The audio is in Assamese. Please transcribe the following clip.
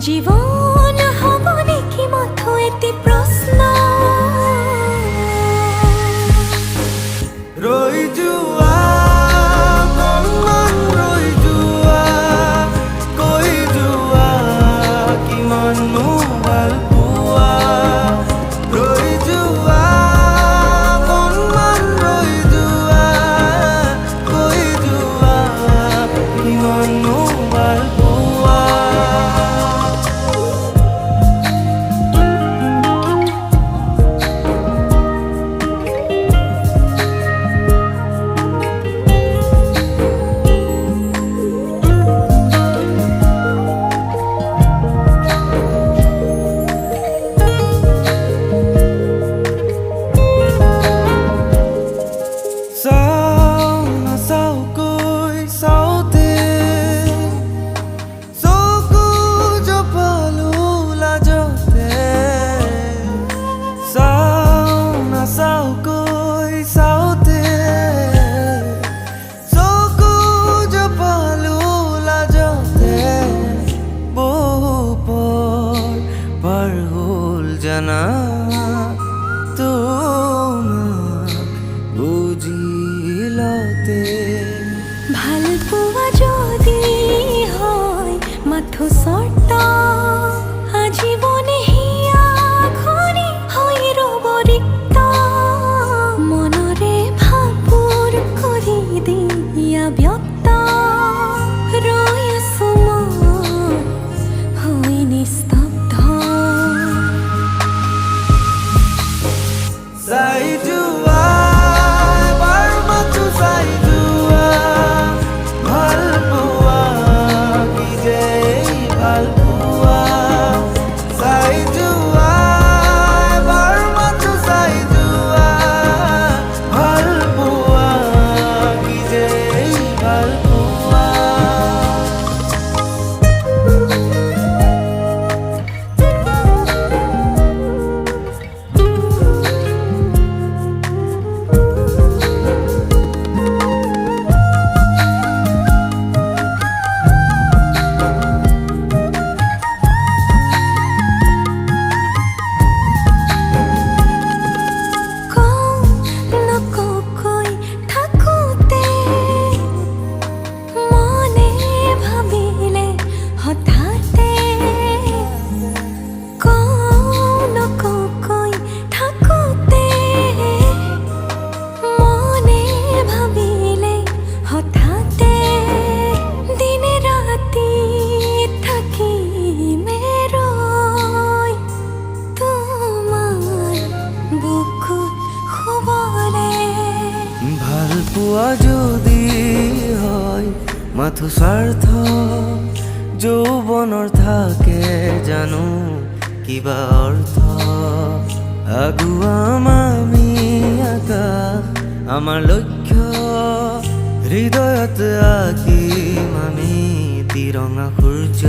জীবন হব নেকি মাথো এটি প্ৰশ্ন ৰৈ যোৱা অকণমান ৰৈ যোৱা কৈ যোৱা কিমাননো ভাল পোৱা ৰৈ যোৱা অকণমান ৰৈ যোৱা কৈ যোৱা কিমাননো ভাল পোৱা জানা তোমাক বুঝিলতে ভাল পোৱা যদি হয় মাথো চৰ্ত আজীবনে হিয়া খনি হৈ ৰব ৰিক্ত মনৰে ভাবুৰ কৰি দিয়া ব্যক্ত ৰৈ আছো মই হৈ নিস্তব্ধ চাই যোৱা এবাৰ মাথো চাই যোৱা ভাল পোৱা কি যে ভাল পোৱা চাই যোৱা এবাৰ মাথো চাই যোৱা ভাল পোৱা কি যে ভাল পোৱা ভাল পোৱা যদি হয় মাথো স্বাৰ্থ যৌৱনৰ থাকে জানো কিবা অৰ্থ আগুৱাম আমি আকাশ আমাৰ লক্ষ্য হৃদয়ত আঁকিম আমি তিৰঙা সূৰ্য